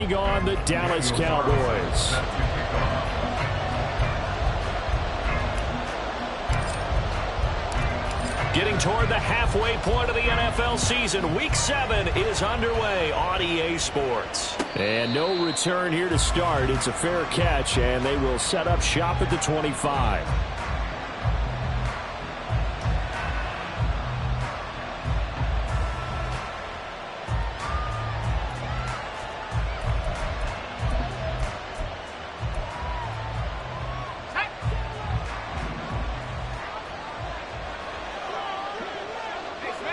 On the Dallas Cowboys. Getting toward the halfway point of the NFL season. Week 7 is underway on EA Sports. And no return here to start. It's a fair catch, and they will set up shop at the 25.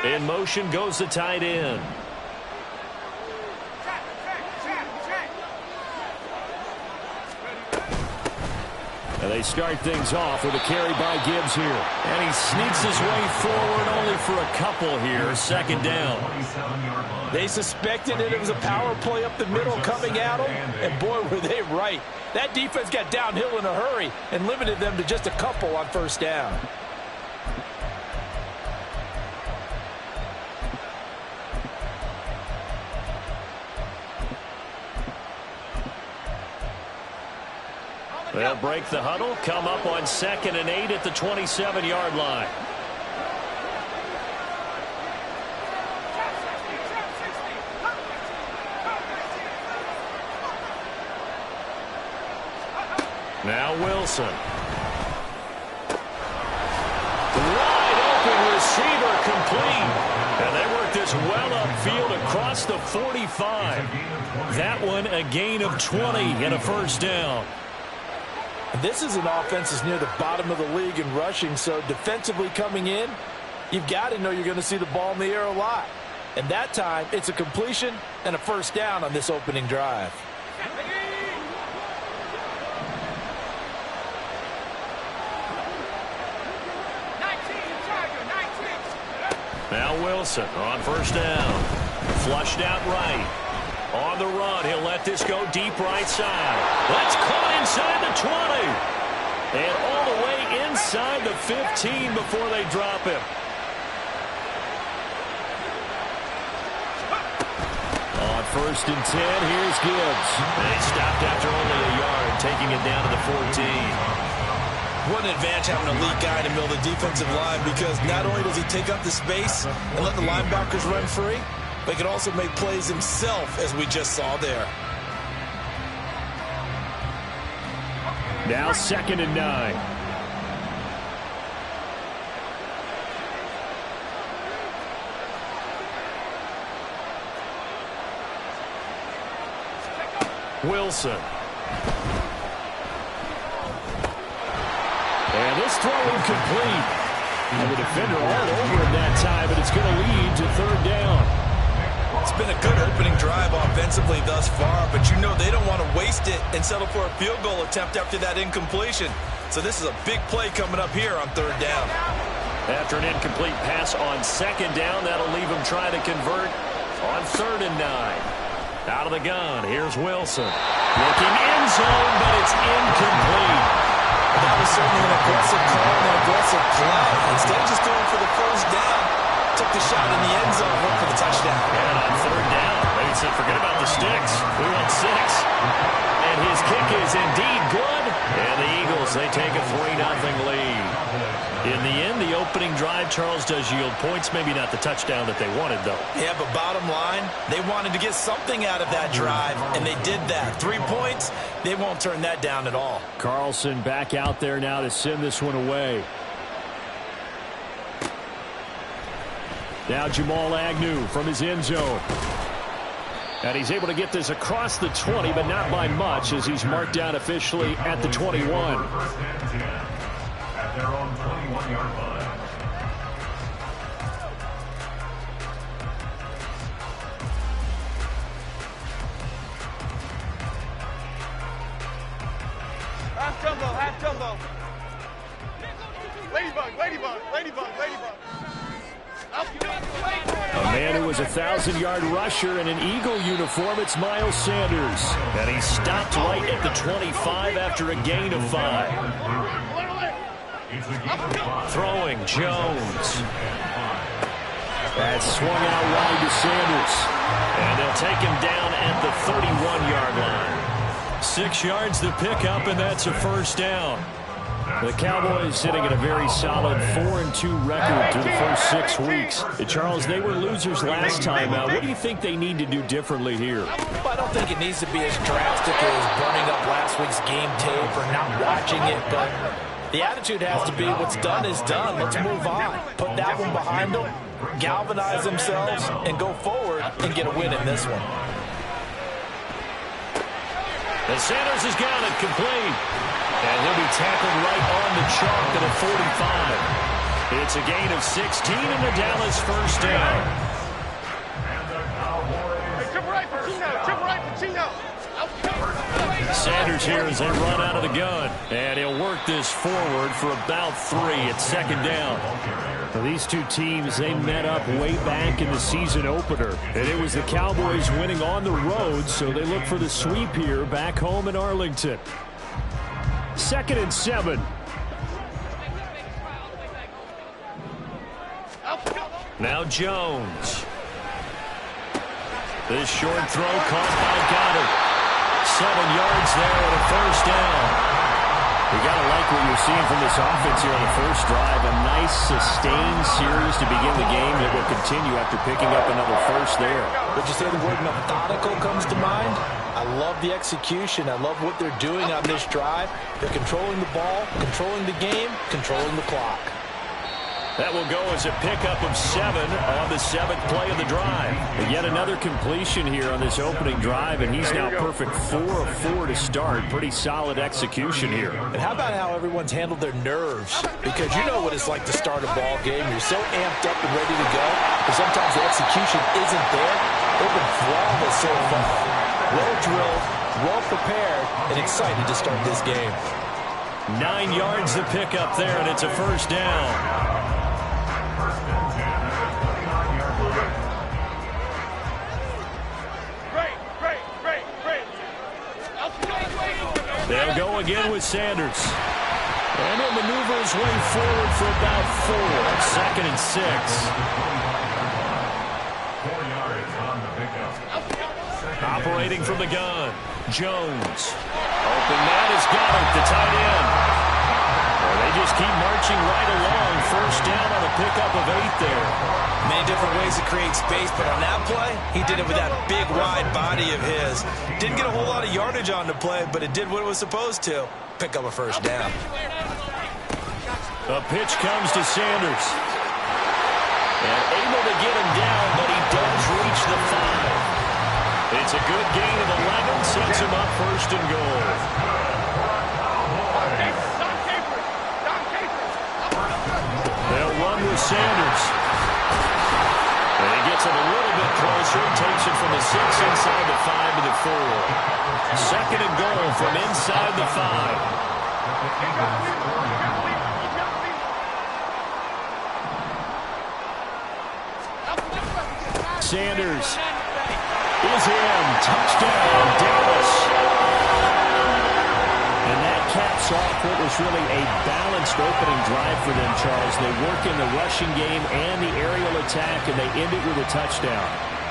In motion goes the tight end. And they start things off with a carry by Gibbs here. And he sneaks his way forward only for a couple here. Second down. They suspected it was a power play up the middle coming at them. And boy, were they right. That defense got downhill in a hurry and limited them to just a couple on first down. They'll break the huddle, come up on 2nd and 8 at the 27-yard line. Now Wilson. Wide open receiver complete. And they work this well upfield across the 45. That one a gain of 20 and a first down. This is an offense that's near the bottom of the league in rushing, so defensively coming in, you've got to know you're going to see the ball in the air a lot. And that time, it's a completion and a first down on this opening drive. Now Wilson on first down. Flushed out right. On the run, he'll let this go deep right side. That's caught inside the 20. And all the way inside the 15 before they drop him. On 1st and 10, here's Gibbs. And he stopped after only a yard, taking it down to the 14. What an advantage having a elite guy in the middle of the defensive line, because not only does he take up the space and let the linebackers run free, but he can also make plays himself, as we just saw there. Now 2nd and 9. Wilson. And this throw incomplete. And the defender all over him that time, but it's going to lead to 3rd down. It's been a good opening drive offensively thus far, but you know they don't want to waste it and settle for a field goal attempt after that incompletion. So this is a big play coming up here on 3rd down. After an incomplete pass on 2nd down, that'll leave him trying to convert on 3rd and 9. Out of the gun, here's Wilson. Looking end zone, but it's incomplete. That was certainly an aggressive call and an aggressive play. Instead of just going for the first down, took the shot in the end zone, went for the touchdown. And on 3rd down, they said, forget about the sticks. We want 6. And his kick is indeed good. And the Eagles, they take a 3-0 lead. In the end, the opening drive, Charles, does yield points. Maybe not the touchdown that they wanted, though. Yeah, but bottom line, they wanted to get something out of that drive, and they did that. 3 points, they won't turn that down at all. Carlson back out there now to send this one away. Now Jamal Agnew from his end zone. And he's able to get this across the 20, but not by much, as he's marked down officially at the 21. At their own 21-yard line. Half jumbo, half jumbo. Ladybug, ladybug, ladybug, ladybug. A man who was a 1,000-yard rusher in an Eagle uniform, it's Miles Sanders. And he stopped right at the 25 after a gain of 5. Throwing Jones. That's swung out wide to Sanders. And they'll take him down at the 31-yard line. 6 yards to pick up, and that's a first down. The Cowboys sitting at a very solid 4-2 record through the first 6 weeks. Charles, they were losers last time out. What do you think they need to do differently here? Well, I don't think it needs to be as drastic as burning up last week's game tape or not watching it, but the attitude has to be what's done is done. Let's move on. Put that one behind them, galvanize themselves, and go forward and get a win in this one. And Sanders has got it complete. And he'll be tackled right on the chalk to the 45. It's a gain of 16 and the Dallas first down. Hey, jump right for Chino. Jump right for Chino. Sanders here as they run out of the gun. And he'll work this forward for about 3 at second down. Now, these two teams, they met up way back in the season opener. And it was the Cowboys winning on the road, so they look for the sweep here back home in Arlington. 2nd and 7. Now Jones. This short throw caught by Goddard. 7 yards there and a first down. You got to like what you're seeing from this offense here on the first drive. A nice sustained series to begin the game that will continue after picking up another first there. Would you say the word methodical comes to mind? I love the execution. I love what they're doing on this drive. They're controlling the ball, controlling the game, controlling the clock. That will go as a pickup of 7 on the 7th play of the drive. And yet another completion here on this opening drive, and he's now perfect 4 of 4 to start. Pretty solid execution here. And how about how everyone's handled their nerves? Because you know what it's like to start a ball game. You're so amped up and ready to go, but sometimes the execution isn't there. They've been flawless so far. Well drilled, well prepared, and excited to start this game. 9 yards to pick up there, and it's a first down. They'll go again with Sanders. And he'll maneuver his way forward for about 4. 2nd and 6. 4 yards on the pickup. Operating from the gun, Jones. Open man has got it, the tight end. Well, they just keep marching right along. First down on a pickup of 8 there. Many different ways to create space, but on that play, he did it with that big, wide body of his. Didn't get a whole lot of yardage on the play, but it did what it was supposed to. Pick up a first down. The pitch comes to Sanders. And able to get him down, but he does reach the 5. It's a good gain of 11, sets him up first and goal. They'll run with Sanders. And he gets it a little bit closer, takes it from the 6 inside the 5 to the 4. 2nd and goal from inside the 5. Sanders is in. Touchdown, Dallas. And that caps off what was really a balanced opening drive for them, Charles. They work in the rushing game and the aerial attack, and they end it with a touchdown.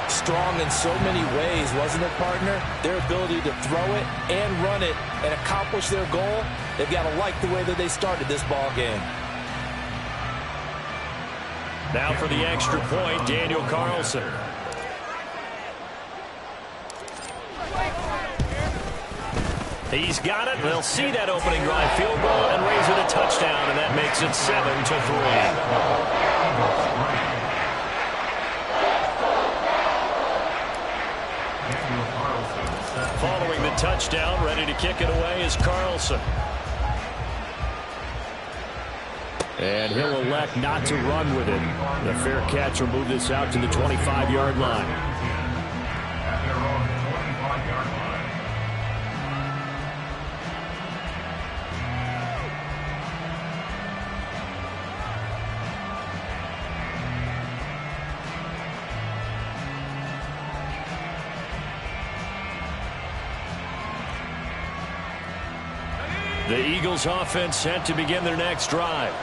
Strong in so many ways, wasn't it, partner? Their ability to throw it and run it and accomplish their goal, they've got to like the way that they started this ball game. Now for the extra point, Daniel Carlson. He's got it. They'll see that opening drive field goal and raise it a touchdown, and that makes it 7-3. Following the touchdown, ready to kick it away is Carlson. And he'll elect not to run with it. The fair catch will move this out to the 25-yard line. At their own 25-yard line. The Eagles offense set to begin their next drive.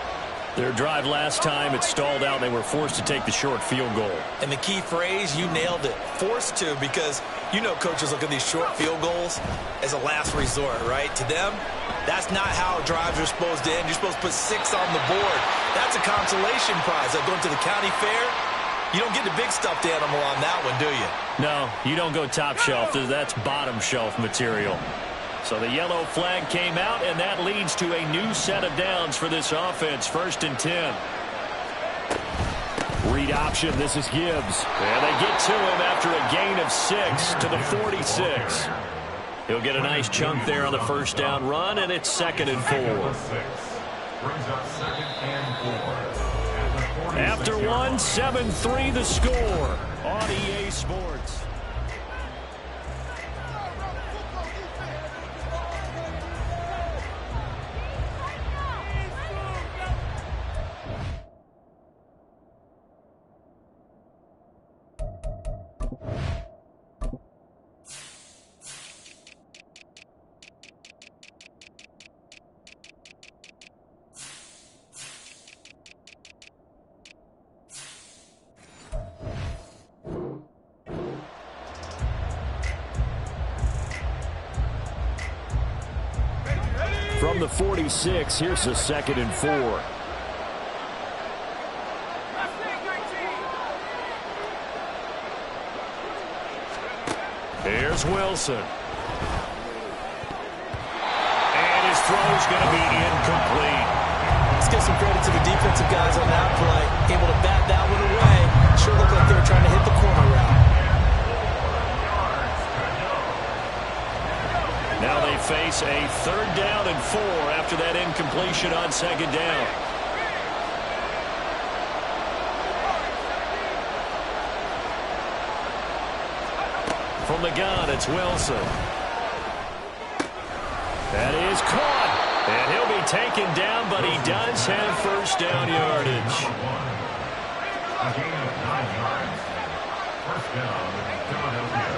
Their drive last time, it stalled out. They were forced to take the short field goal. And the key phrase, you nailed it, forced to, because you know coaches look at these short field goals as a last resort, right? To them, that's not how drives are supposed to end. You're supposed to put 6 on the board. That's a consolation prize. Like going to the county fair, you don't get the big stuffed animal on that one, do you? No, you don't go top shelf. That's bottom shelf material. So the yellow flag came out, and that leads to a new set of downs for this offense. 1st and 10. Read option. This is Gibbs. And they get to him after a gain of 6 to the 46. He'll get a nice chunk there on the 1st down run, and it's 2nd and 4. Brings up 2nd and 4. After 1, 7-3 the score on EA Sports. From the 46, here's a 2nd and 4. Here's Wilson. And his throw's going to be incomplete. Let's give some credit to the defensive guys on that play. Able to bat that one away. Sure looked like they were trying to hit the corner route. Now they face a 3rd down and 4 after that incompletion on 2nd down. From the gun, it's Wilson. That is caught. And he'll be taken down, but he does have 1st down yardage. A gain of 9 yards. 1st down, Philadelphia.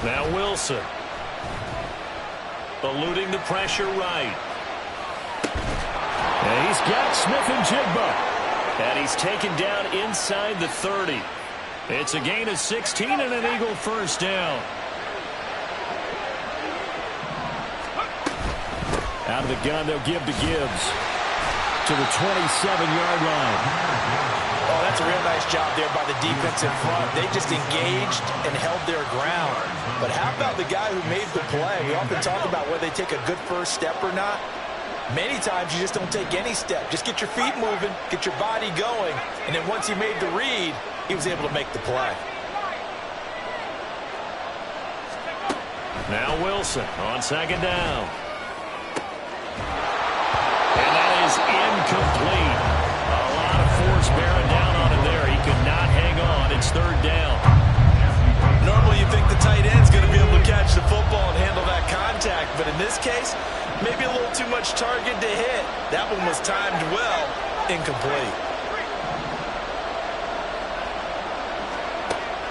Now Wilson. Eluding the pressure right. And he's got Smith-Njigba. And he's taken down inside the 30. It's a gain of 16 and an Eagle 1st down. Out of the gun, they'll give to Gibbs to the 27-yard line. Oh, that's a real nice job there by the defense in front. They just engaged and held their ground. But how about the guy who made the play? We often talk about whether they take a good first step or not. Many times you just don't take any step. Just get your feet moving, get your body going, and then once he made the read, he was able to make the play. Now Wilson on 2nd down. And that is incomplete. A lot of force bearing down on him there. He could not hang on. It's 3rd down. Normally you think the tight end's going to be able to catch the football and handle that contact, but in this case, maybe a little too much target to hit. That one was timed well, incomplete.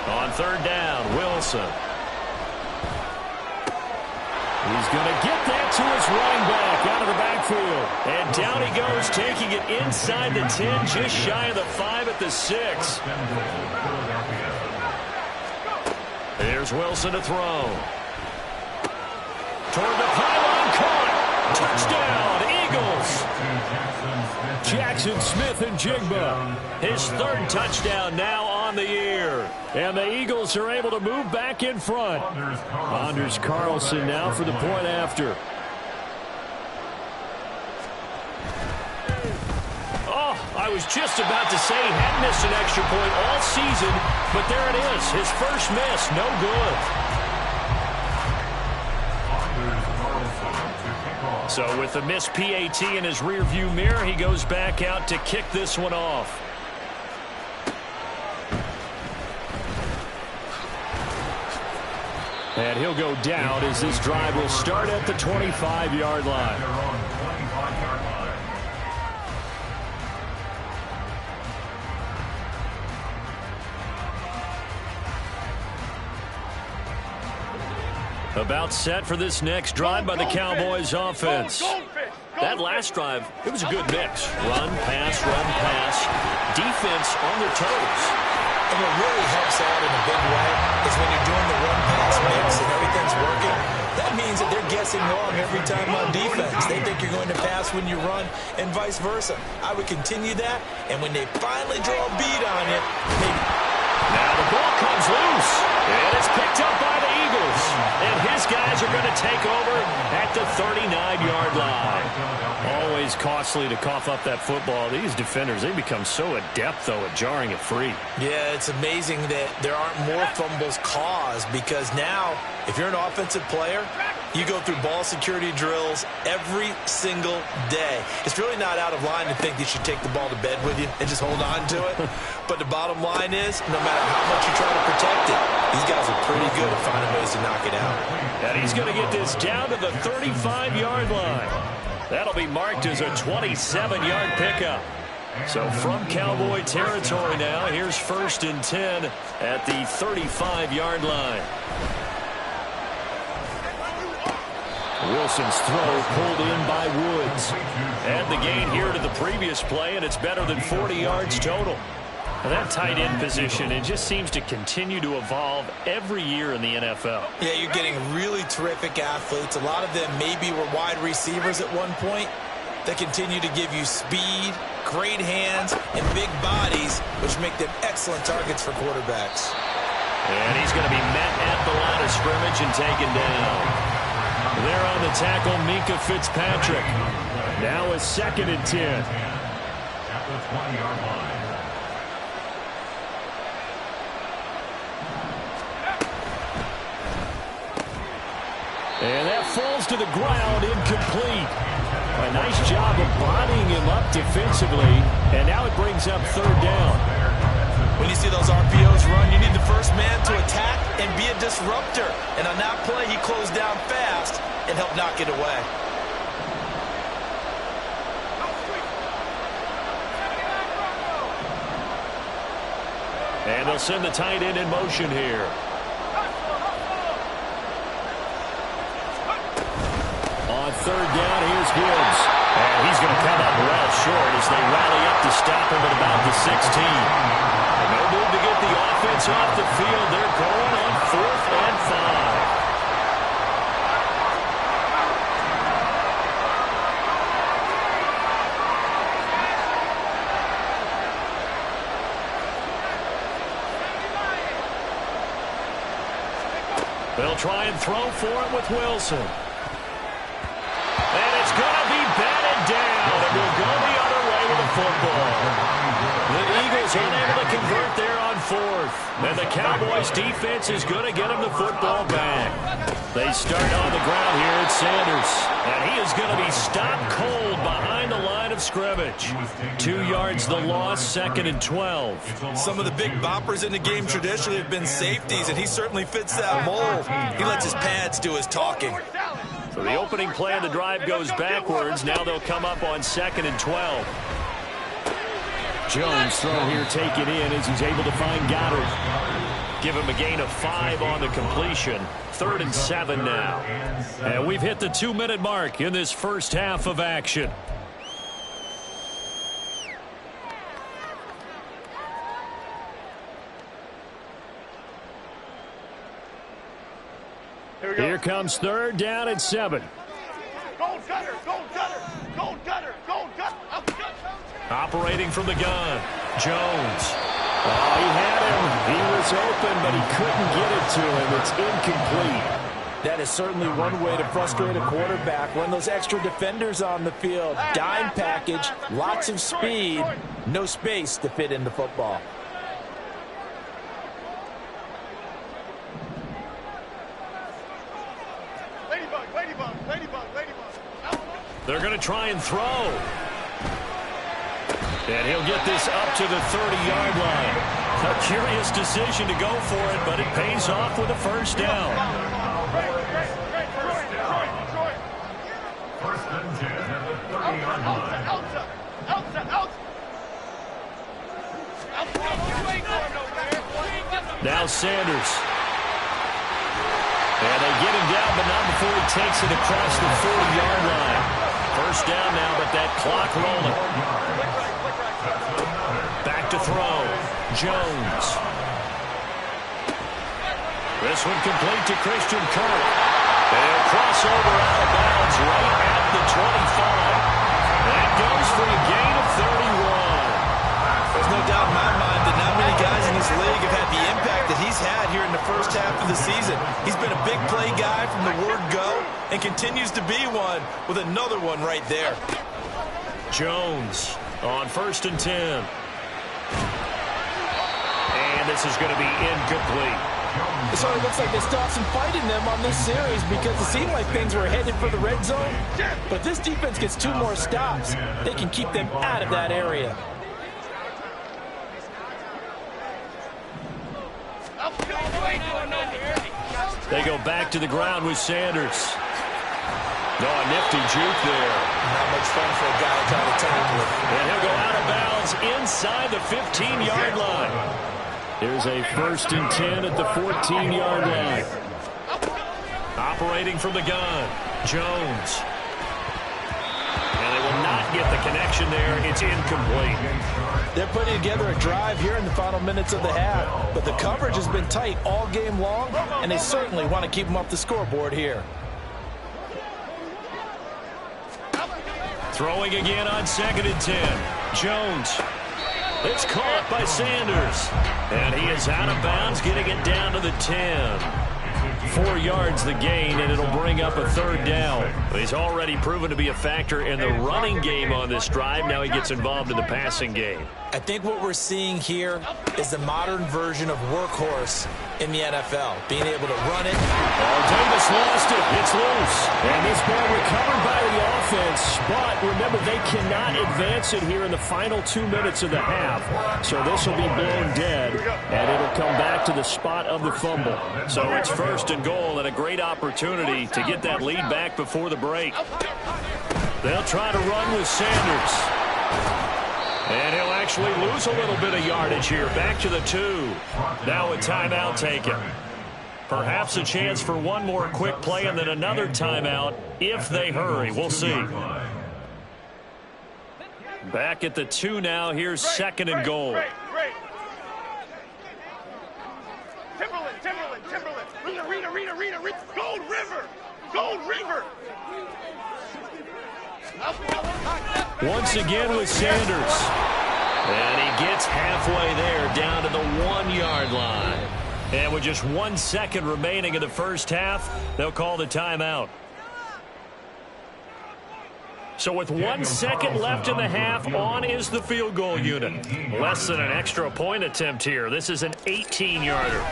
On 3rd down, Wilson. He's going to get that to his running back out of the backfield. And down he goes, taking it inside the 10, just shy of the 5 at the 6. Here's Wilson to throw. Toward the pylon, caught. Touchdown, Eagles. Jackson Smith-Njigba. His 3rd touchdown now on the year. And the Eagles are able to move back in front. Anders Carlson now for the point after. Oh, I was just about to say he hadn't missed an extra point all season, but there it is. His first miss, no good. So with the missed PAT in his rearview mirror, he goes back out to kick this one off. And he'll go down as this drive will start at the 25-yard line. About set for this next drive by the Cowboys offense. That last drive, it was a good mix. Run, pass, defense on their toes. And what really helps out in a big way is when you're doing the run-pass mix and everything's working, that means that they're guessing wrong every time on defense. They think you're going to pass when you run and vice versa. I would continue that, and when they finally draw a bead on you, maybe. Now the ball comes loose, and it's picked up by the Eagles. And his guys are going to take over at the 39-yard line. Always costly to cough up that football. These defenders, they become so adept, though, at jarring it free. Yeah, it's amazing that there aren't more fumbles caused because now, if you're an offensive player, you go through ball security drills every single day. It's really not out of line to think you should take the ball to bed with you and just hold on to it. But the bottom line is, no matter how much you try to protect it, these guys are pretty good at finding ways to knock it out. And he's going to get this down to the 35-yard line. That'll be marked as a 27-yard pickup. So from Cowboy territory now, here's 1st and 10 at the 35-yard line. Wilson's throw pulled in by Woods. And the gain here to the previous play, and it's better than 40 yards total. And that tight end position, it just seems to continue to evolve every year in the NFL. Yeah, you're getting really terrific athletes. A lot of them maybe were wide receivers at one point. They continue to give you speed, great hands, and big bodies, which make them excellent targets for quarterbacks. And he's going to be met at the line of scrimmage and taken down. There on the tackle, Minkah Fitzpatrick. Now a 2nd and 10. At the 20-yard line. And that falls to the ground, incomplete. A nice job of bodying him up defensively, and now it brings up 3rd down. When you see those RPOs run, you need the first man to attack and be a disruptor. And on that play, he closed down fast and helped knock it away. And they'll send the tight end in motion here. On 3rd down, here's Gibbs. And he's going to come up well short as they rally up to stop him at about the 16. And no move to get the offense off the field. They're going on 4th and 5. They'll try and throw for it with Wilson. And it's going to be batted down. And we'll go the other way with the football. The Eagles unable to convert there on 4th. And the Cowboys defense is going to get them the football back. They start on the ground here at Sanders. And he is going to be stopped cold behind the line of scrimmage. 2 yards the loss, 2nd and 12. Some of the big boppers in the game traditionally have been safeties, and he certainly fits that mold. He lets his pads do his talking. So the opening play of the drive goes backwards. Now they'll come up on 2nd and 12. Jones throw here taken in as he's able to find Goddard. Give him a gain of 5 on the completion. 3rd and 7 now. And we've hit the 2-minute mark in this first half of action. Here comes 3rd down and 7. Gold cutter, gold cutter, gold cutter, gold cutter. Operating from the gun, Jones. Oh, he had him. He was open, but he couldn't get it to him. It's incomplete. That is certainly one way to frustrate a quarterback. Run those extra defenders on the field. Dime package, lots of speed, no space to fit in the football. Ladybug, ladybug, ladybug, ladybug. They're going to try and throw. And he'll get this up to the 30-yard line. A curious decision to go for it, but it pays off with a 1st down. 1st and 10 at the 30-yard line. Now Sanders. And they get him down but not before he takes it across the 40-yard line. First down now, but that clock rolling. Back to throw. Jones. This one complete to Christian Kirk. They'll cross over out of bounds right at the 25. That goes for a gain of 31. There's no doubt in my mind that not many guys in this league have had the impact that he's had here in the first half of the season. He's been a big play guy from the word go and continues to be one with another one right there. Jones on 1st and 10. And this is going to be incomplete. It sort of looks like they still have some fight in them on this series because it seemed like things were headed for the red zone. But this defense gets 2 more stops. They can keep them out of that area. They go back to the ground with Sanders. No, a nifty juke there. Not much fun for a guy to try to tackle it. And he'll go out of bounds inside the 15-yard line. Here's a 1st and 10 at the 14-yard line. Operating from the gun, Jones. And they will not get the connection there. It's incomplete. They're putting together a drive here in the final minutes of the half, but the coverage has been tight all game long, and they certainly want to keep them off the scoreboard here. Throwing again on 2nd and 10. Jones. It's caught by Sanders. And he is out of bounds, getting it down to the 10. 4 yards the gain, and it'll bring up a 3rd down. He's already proven to be a factor in the running game on this drive. Now he gets involved in the passing game. I think what we're seeing here is the modern version of workhorse in the NFL, being able to run it. Oh, Davis lost it. It's loose. And this ball recovered by the offense, but remember, they cannot advance it here in the final 2 minutes of the half. So this will be blown dead, and it'll come back to the spot of the fumble. So it's 1st and goal, and a great opportunity to get that lead back before the break. They'll try to run with Sanders. And he'll actually lose a little bit of yardage here. Back to the 2. Now a timeout taken. Perhaps a chance for one more quick play and then another timeout if they hurry. We'll see. Back at the 2 now. Here's 2nd and goal. Timberland. Rita. Gold River. Once again with Sanders. And he gets halfway there, down to the 1-yard line. And with just 1 second remaining in the first half, they'll call the timeout. So with 1 second left in the half, on is the field goal unit. Less than an extra point attempt here. This is an 18-yarder.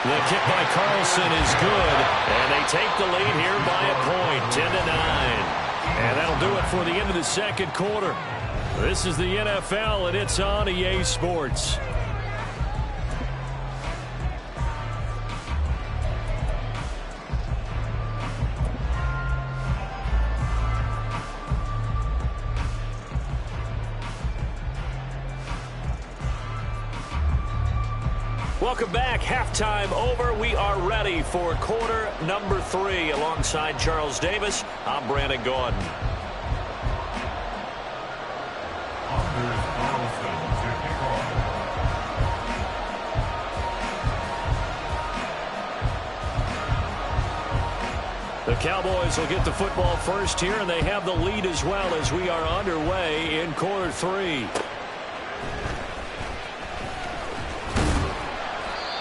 The kick by Carlson is good, and they take the lead here by a point, 10-9. And that'll do it for the end of the second quarter. This is the NFL, and it's on EA Sports. Welcome back. Halftime over. We are ready for quarter number 3. Alongside Charles Davis, I'm Brandon Gaudin. The Cowboys will get the football first here, and they have the lead as well as we are underway in quarter 3.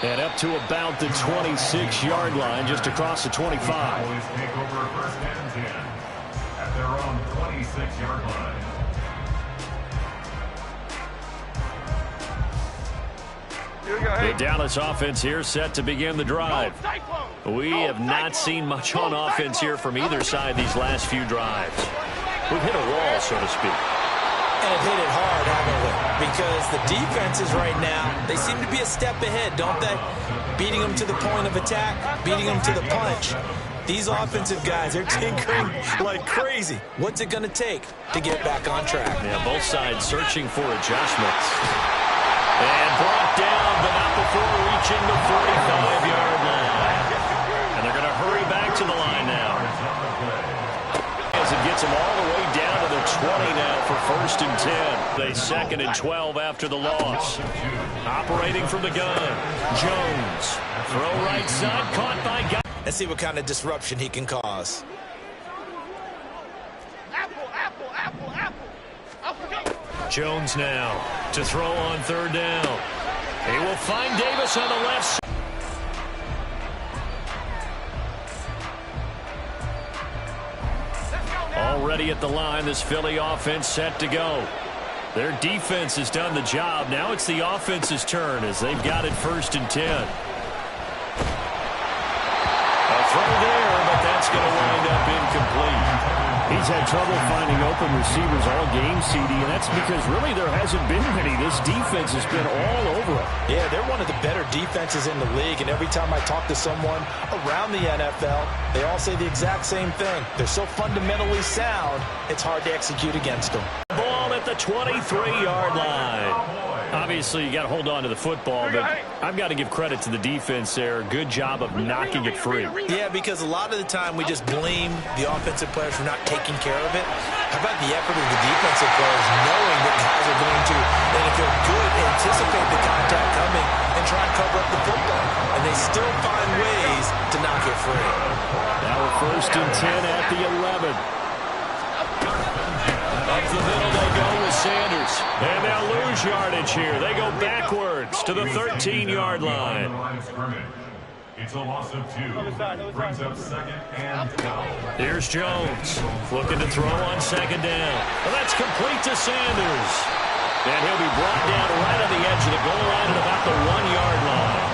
And up to about the 26-yard line, just across the 25. Cowboys take over 1st and 10 at their own 26-yard line. The Dallas offense here set to begin the drive. We have not seen much on offense here from either side these last few drives. We've hit a wall, so to speak. And have hit it hard, haven't we? Because the defenses right now, they seem to be a step ahead, don't they? Beating them to the point of attack, beating them to the punch. These offensive guys, they're tinkering like crazy. What's it going to take to get back on track? Yeah, both sides searching for adjustments. And brought down, but not before reaching the 45-yard line. And they're going to to the line now. As it gets them all the way down to the 20 now for 1st and 10. They 2nd and 12 after the loss. Operating from the gun. Jones. Throw right side. Caught by Guy. Let's see what kind of disruption he can cause. Jones now to throw on 3rd down. He will find Davis on the left side. Already at the line, this Philly offense set to go. Their defense has done the job. Now it's the offense's turn as they've got it 1st and 10. A throw there, but that's going to wind up incomplete. He's had trouble finding open receivers all game, CD, and that's because really there hasn't been many. This defense has been all over it. Yeah, they're one of the better defenses in the league, and every time I talk to someone around the NFL, they all say the exact same thing. They're so fundamentally sound, it's hard to execute against them. Ball at the 23-yard line. Obviously, you got to hold on to the football, but I've got to give credit to the defense there. Good job of knocking it free. Yeah, because a lot of the time we just blame the offensive players for not taking care of it. How about the effort of the defensive players knowing that guys are going to, and if they're good, anticipate the contact coming and try and cover up the football. And they still find ways to knock it free. Now we're 1st and 10 at the 11. Up the middle they go with Sanders. And they'll lose yardage here. They go backwards to the 13-yard line. It's a loss of 2. Brings up 2nd and 12. Here's Jones looking to throw on 2nd down. Well, that's complete to Sanders. And he'll be brought down right on the edge of the goal line at about the 1-yard line.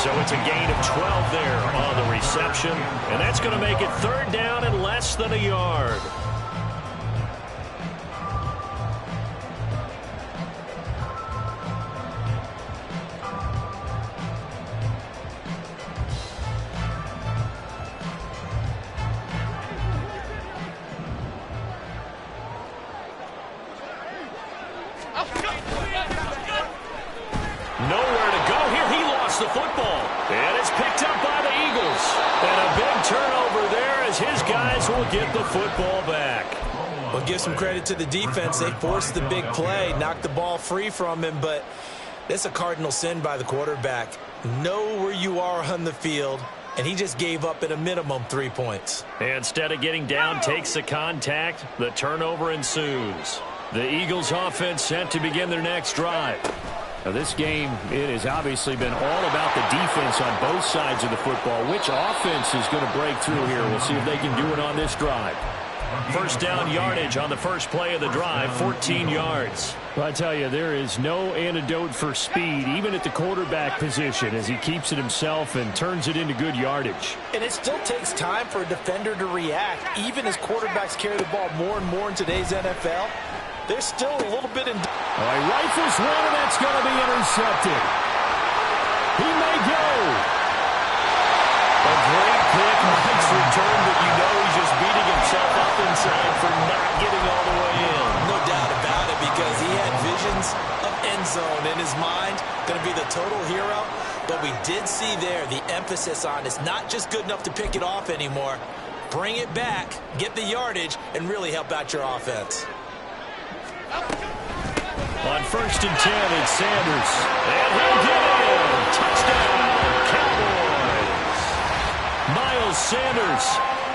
So it's a gain of 12 there on the reception. And that's going to make it 3rd down and less than a yard. Nowhere to go here. He lost the football. And it's picked up by the Eagles. And a big turnover there as his guys will get the football back. Well, give some credit to the defense. They forced the big play, knocked the ball free from him, but that's a cardinal sin by the quarterback. Know where you are on the field, and he just gave up at a minimum 3 points. Instead of getting down, takes the contact. The turnover ensues. The Eagles offense set to begin their next drive. Now this game, it has obviously been all about the defense on both sides of the football. Which offense is going to break through here? We'll see if they can do it on this drive. 1st down yardage on the first play of the drive, 14 yards. Well, I tell you, there is no antidote for speed, even at the quarterback position, as he keeps it himself and turns it into good yardage. And it still takes time for a defender to react, even as quarterbacks carry the ball more and more in today's NFL. They're still a little bit in. All right, rifles one, and that's going to be intercepted. He may go. A great pick, nice return, but you know he's just beating himself up inside for not getting all the way in. No doubt about it, because he had visions of end zone in his mind. Going to be the total hero. But we did see there the emphasis on it's not just good enough to pick it off anymore. Bring it back, get the yardage, and really help out your offense. On 1st and 10, it's Sanders. And he'll get in. Touchdown, Cowboys. Miles Sanders,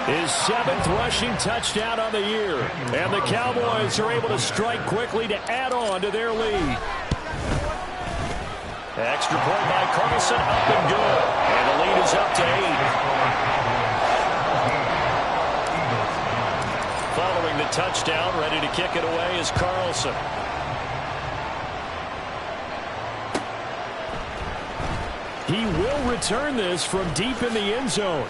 his 7th rushing touchdown on the year. And the Cowboys are able to strike quickly to add on to their lead. Extra point by Carlson, up and good. And the lead is up to 8. Following the touchdown, ready to kick it away is Carlson. He will return this from deep in the end zone.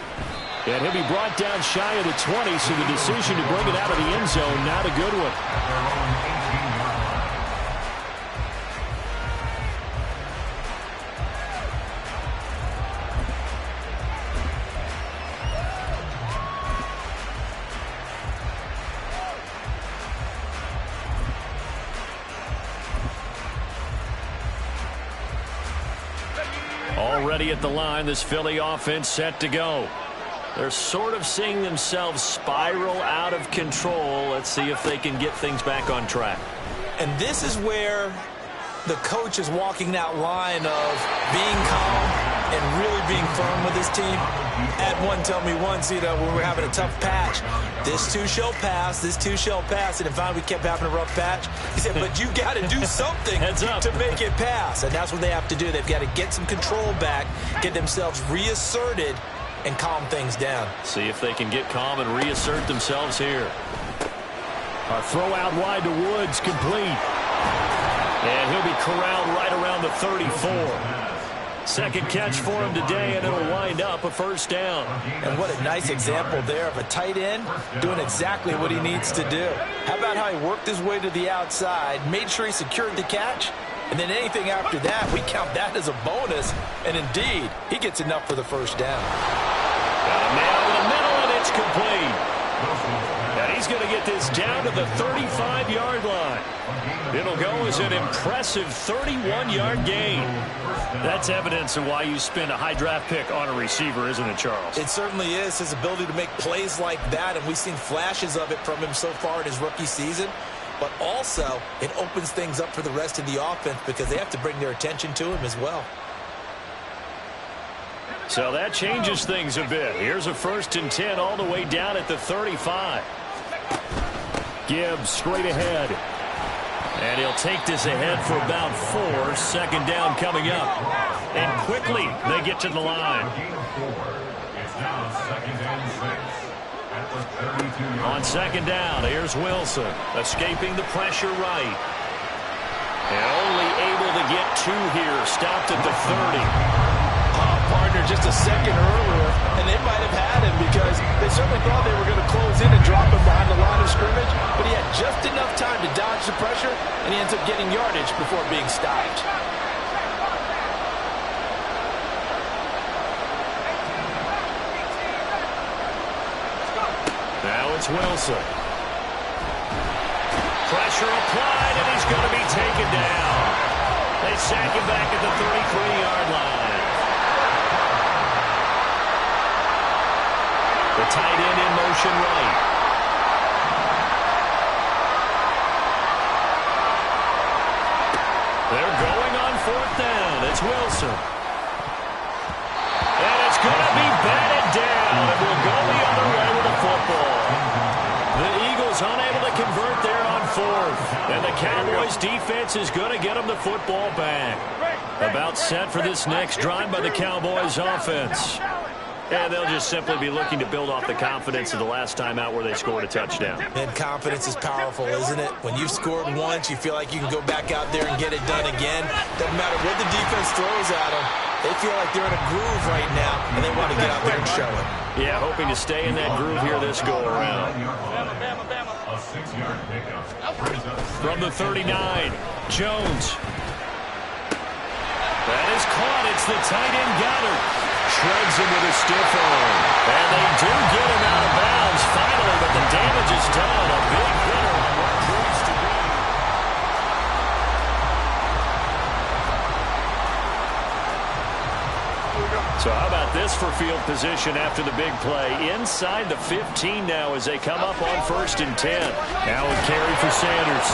And he'll be brought down shy of the 20, so the decision to bring it out of the end zone, not a good one. Already at the line, this Philly offense set to go. They're sort of seeing themselves spiral out of control. Let's see if they can get things back on track. And this is where the coach is walking that line of being calm and really being firm with his team. Had one tell me once, when we're having a tough patch, this too shall pass, this too shall pass. And if we kept having a rough patch, he said, but you got to do something to make it pass. And that's what they have to do. They've got to get some control back, get themselves reasserted, and calm things down. See if they can get calm and reassert themselves here. A throw out wide to Woods, complete. And he'll be corralled right around the 34. Second catch for him today, and it'll wind up a first down. And what a nice example there of a tight end doing exactly what he needs to do. How about how he worked his way to the outside, made sure he secured the catch, and then anything after that, we count that as a bonus. And indeed, he gets enough for the first down. Got a man over the middle, and it's complete. And he's going to get this down to the 35-yard line. It'll go as an impressive 31-yard gain. That's evidence of why you spend a high draft pick on a receiver, isn't it, Charles? It certainly is. His ability to make plays like that, and we've seen flashes of it from him so far in his rookie season. But also, it opens things up for the rest of the offense because they have to bring their attention to him as well. So that changes things a bit. Here's a 1st and 10 all the way down at the 35. Gibbs straight ahead. And he'll take this ahead for about 4. Second down coming up. And quickly they get to the line. It's now 2nd and 6 at the 32-yard line. On second down, here's Wilson. Escaping the pressure right. And only able to get 2 here. Stopped at the 30. Partner just a second earlier, and they might have had him because they certainly thought they were going to close in and drop him behind the line of scrimmage, but he had just enough time to dodge the pressure, and he ends up getting yardage before being stopped. Now it's Wilson. Pressure applied, and he's going to be taken down. They sack him back at the 33-yard line. The tight end in motion right. They're going on 4th down. It's Wilson. And it's going to be batted down. And will go the other way with the football. The Eagles unable to convert there on 4th. And the Cowboys defense is going to get them the football back. About set for this next drive by the Cowboys offense. And they'll just simply be looking to build off the confidence of the last time out where they scored a touchdown. And confidence is powerful, isn't it? When you've scored once, you feel like you can go back out there and get it done again. Doesn't matter what the defense throws at them. They feel like they're in a groove right now, and they want to get out there and show it. Yeah, hoping to stay in that groove here this go-around. A 6-yard pickup. From the 39, Jones. That is caught. It's the tight end Goddard. Shreds him with a stiff arm. And they do get him out of bounds finally, but the damage is done. A big hitter on what proves to be. So how about this for field position after the big play? Inside the 15 now as they come up on 1st and 10. Now a carry for Sanders.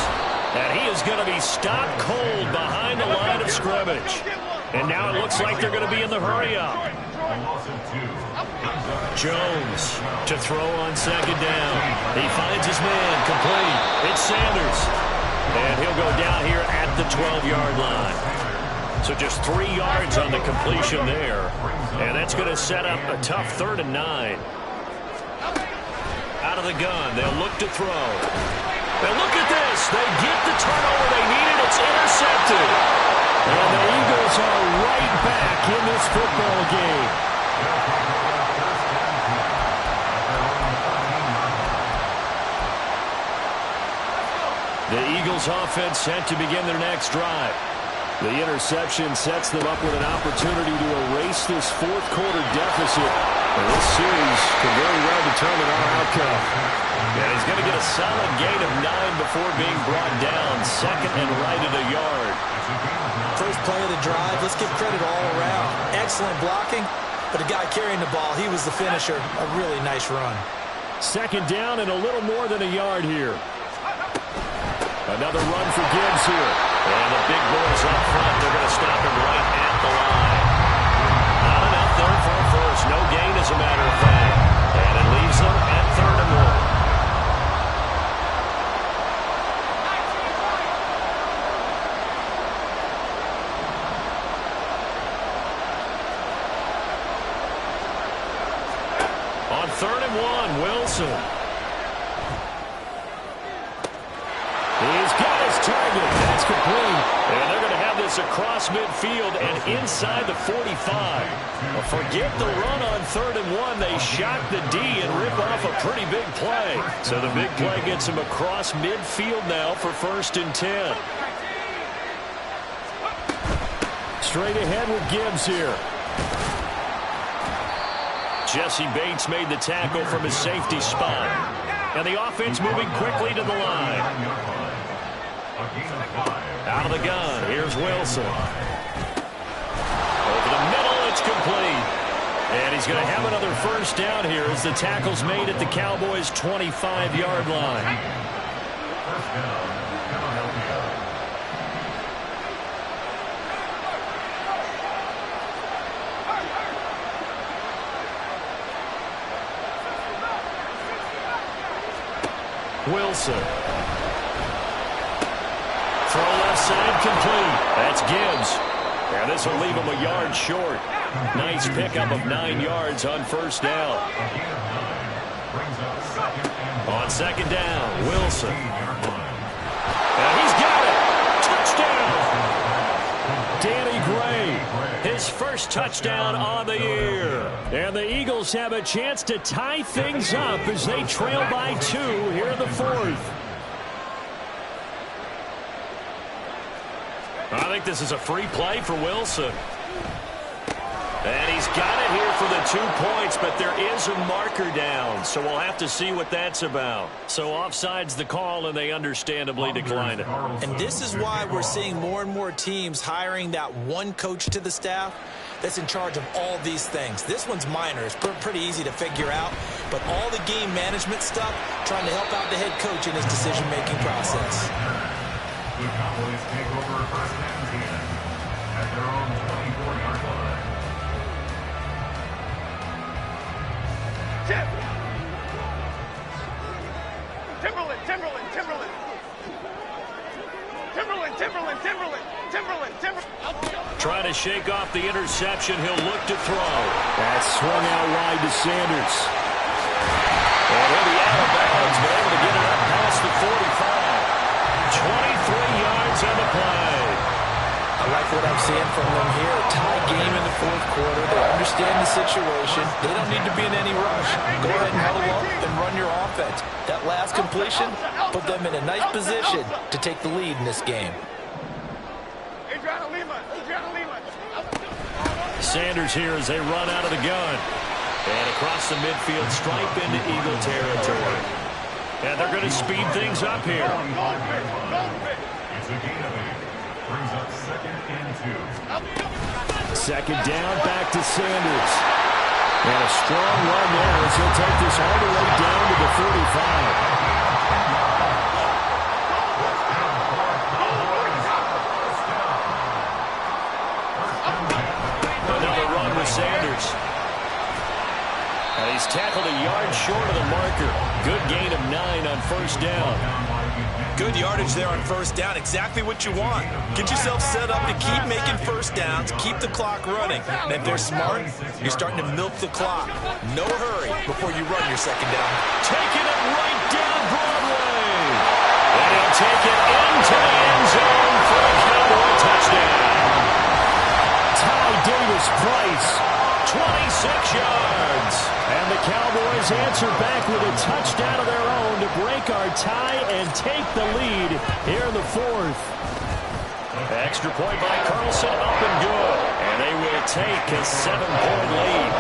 And he is going to be stopped cold behind the line of scrimmage. And now it looks like they're going to be in the hurry-up. Jones to throw on second down. He finds his man, complete. It's Sanders. And he'll go down here at the 12-yard line. So just 3 yards on the completion there. And that's going to set up a tough 3rd and 9. Out of the gun, they'll look to throw. And look at this. They get the turnover they needed. It's intercepted. And the Eagles are right back in this football game. The Eagles offense set to begin their next drive. The interception sets them up with an opportunity to erase this 4th quarter deficit. And this series could very well determine our outcome. And he's going to get a solid gain of 9 before being brought down. 2nd and right at a yard. First play of the drive, let's give credit all around. Excellent blocking, but the guy carrying the ball, he was the finisher. A really nice run. Second down and a little more than a yard here. Another run for Gibbs here. And the big boys up front, they're going to stop him right at the line. Not enough there for a first. No gain, as a matter of fact. And it leaves them at 3rd and 1. On 3rd and 1, Wilson. He's got his target. That's complete. And they're going to have this across midfield and inside the 45. Well, forget the run on 3rd and 1. They shock the D and rip off a pretty big play. So the big play gets him across midfield now for 1st and 10. Straight ahead with Gibbs here. Jesse Bates made the tackle from his safety spot. And the offense moving quickly to the line. Out of the gun, here's Wilson. Over the middle, it's complete. And he's going to have another 1st down here as the tackle's made at the Cowboys' 25-yard line. 1st down, Philadelphia. Wilson. Throw left side complete. That's Gibbs. And this will leave him a yard short. Nice pickup of 9 yards on 1st down. On 2nd down, Wilson. And he's got it. Touchdown. Danny Gray, his 1st touchdown on the year. And the Eagles have a chance to tie things up as they trail by 2 here in the 4th. I think this is a free play for Wilson. And he's got it here for the 2 points, but there is a marker down, so we'll have to see what that's about. So offside's the call, and they understandably decline it. And this is why we're seeing more and more teams hiring that one coach to the staff that's in charge of all these things. This one's minor. It's pretty easy to figure out, but all the game management stuff, trying to help out the head coach in his decision-making process. The Cowboys take over 1st and 10 at their own 24-yard line. Tip! Timberland, Timberland, Timberland! Timberland, Timberland, Timberland, Timberland, Timberland! Trying to shake off the interception. He'll look to throw. That's swung out wide to Sanders. And he'll be out of bounds, but able to get it up past the 45. 23 yards on the play. I like what I'm seeing from them here. A tie game in the 4th quarter. They understand the situation. They don't need to be in any rush. Go ahead and huddle up and run your offense. That last completion put them in a nice position to take the lead in this game. Adriana Lima, Adriana Lima. Sanders here as they run out of the gun. And across the midfield, stripe into Eagle territory. And they're going to speed things up here. It's a gain of 8. Brings up 2nd and 2. 2nd down, back to Sanders. And a strong run there as he'll take this all the way down to the 45. Another run with Sanders. And he's tackled a yard short of the marker. Good gain of 9 on 1st down. Good yardage there on 1st down. Exactly what you want. Get yourself set up to keep making 1st downs, keep the clock running. And if they're smart, you're starting to milk the clock. No hurry before you run your 2nd down. Taking it right down Broadway. And he'll take it into the end zone for a Cowboy touchdown. Ty Davis-Price, 26 yards. And the Cowboys answer back with a touchdown of their own to break our tie and take the lead here in the 4th. Extra point by Carlson, up and good. And they will take a 7-point lead.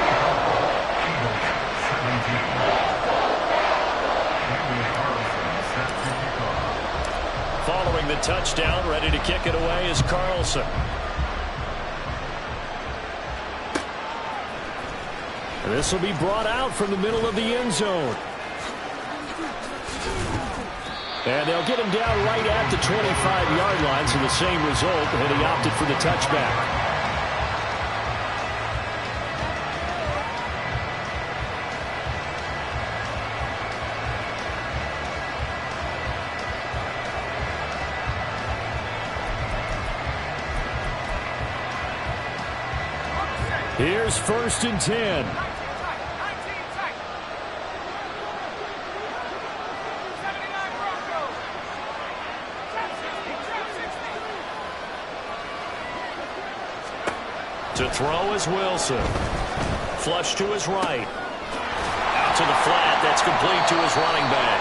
Following the touchdown, ready to kick it away is Carlson. This will be brought out from the middle of the end zone. And they'll get him down right at the 25-yard line, so the same result, and he opted for the touchback. Here's 1st and 10. To throw is Wilson. Flush to his right. Out to the flat. That's complete to his running back.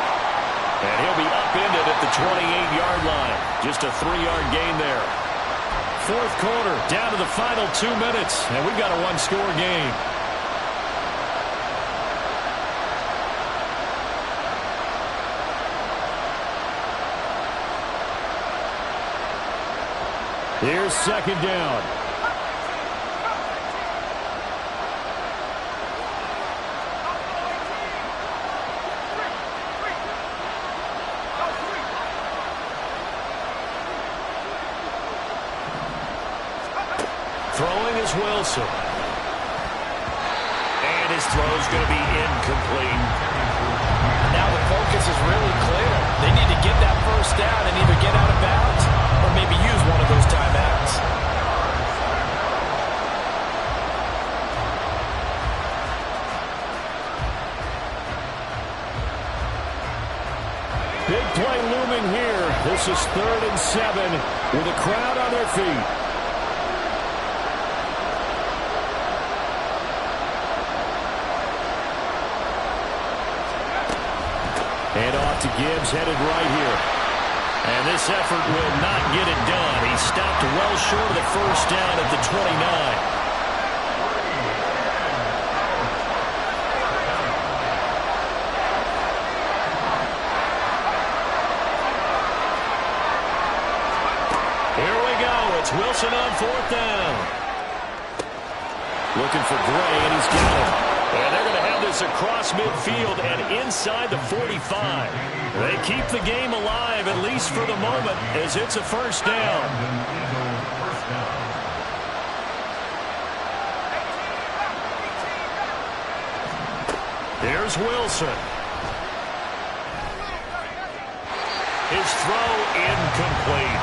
And he'll be upended at the 28-yard line. Just a 3-yard gain there. 4th quarter, down to the final 2 minutes, and we've got a 1-score game. Here's 2nd down. Throwing is Wilson. And his throw's going to be incomplete. Now the focus is really clear. They need to get that 1st down and either get out of bounds or maybe use one of those timeouts. Big play looming here. This is 3rd and 7 with a crowd on their feet. And off to Gibbs, headed right here. And this effort will not get it done. He stopped well short of the 1st down at the 29. Here we go. It's Wilson on 4th down. Looking for Gray, and he's got it. And they're going to have this across midfield and inside the 45. They keep the game alive, at least for the moment, as it's a 1st down. Here's Wilson. His throw incomplete.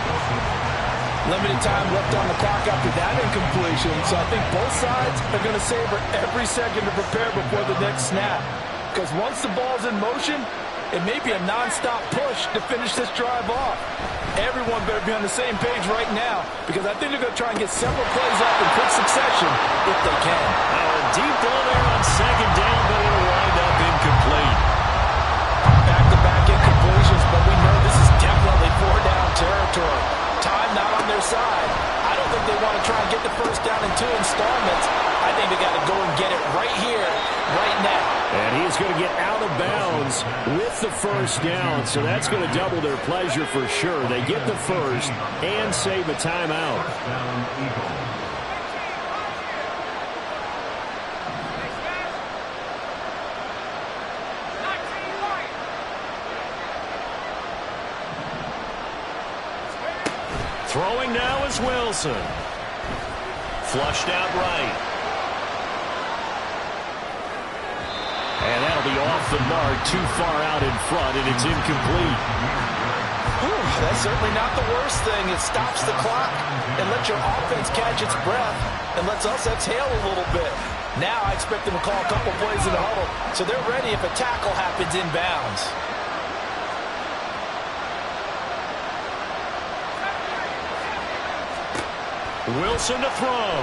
Limited time left on the clock after that incompletion, so I think both sides are going to savor every second to prepare before the next snap. Because once the ball's in motion, it may be a non-stop push to finish this drive off. Everyone better be on the same page right now, because I think they're going to try and get several plays up in quick succession if they can. Now a deep ball there on 2nd down, but it'll wind up incomplete. Back-to-back incompletions, but we know this is definitely 4-down territory. Time not on their side. I don't think they want to try and get the 1st down in 2 installments. I think they got to go and get it right here, right now. And he's going to get out of bounds with the 1st down, so that's going to double their pleasure for sure. They get the 1st and save a timeout. Throwing now is Wilson. Flushed out right. And that'll be off the mark, too far out in front, and it's incomplete. That's certainly not the worst thing. It stops the clock and lets your offense catch its breath and lets us exhale a little bit. Now I expect them to call a couple plays in the huddle, so they're ready if a tackle happens inbounds. Wilson to throw.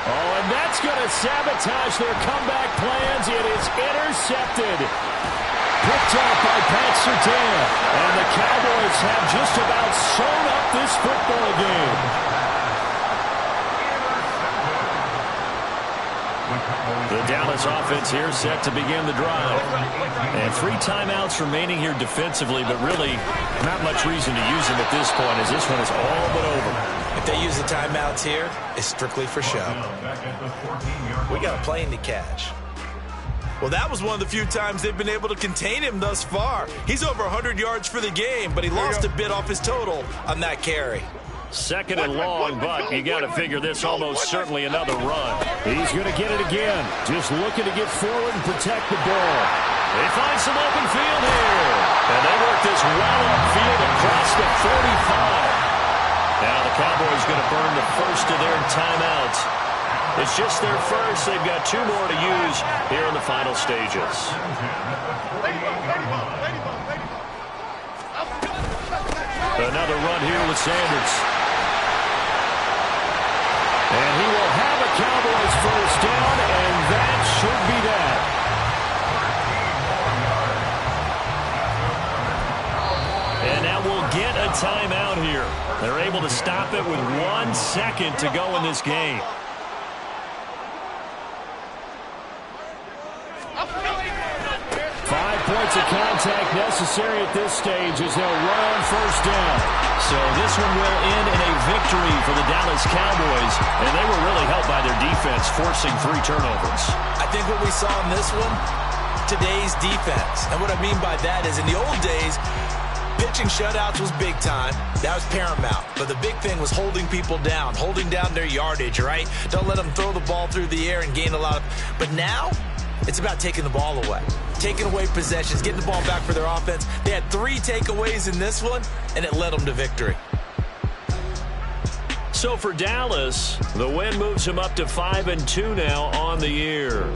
Oh, and that's going to sabotage their comeback plans. It is intercepted. Picked off by Pat Surtain. And the Cowboys have just about sewn up this football game. The Dallas offense here set to begin the drive. And 3 timeouts remaining here defensively, but really not much reason to use them at this point, as this one is all but over. If they use the timeouts here, it's strictly for show. We got a plane to catch. Well, that was one of the few times they've been able to contain him thus far. He's over 100 yards for the game, but he lost a bit off his total on that carry. Second and long, but you got to figure this almost certainly another run. He's going to get it again. Just looking to get forward and protect the ball. They find some open field here. And they work this well upfield across the 45. Now the Cowboys going to burn the first of their timeouts. It's just their first. They've got 2 more to use here in the final stages. Another run here with Sanders. And he will have a Cowboys first down, and that should be that. And now we'll get a timeout here. They're able to stop it with 1 second to go in this game. Points of contact necessary at this stage as they'll run on first down. So this one will end in a victory for the Dallas Cowboys, and they were really helped by their defense, forcing 3 turnovers. I think what we saw in this one, today's defense. And what I mean by that is in the old days, pitching shutouts was big time. That was paramount. But the big thing was holding people down, holding down their yardage, right? Don't let them throw the ball through the air and gain a lot of... But now, it's about taking the ball away. Taking away possessions, getting the ball back for their offense. They had 3 takeaways in this one, and it led them to victory. So for Dallas, the win moves them up to 5-2 now on the year.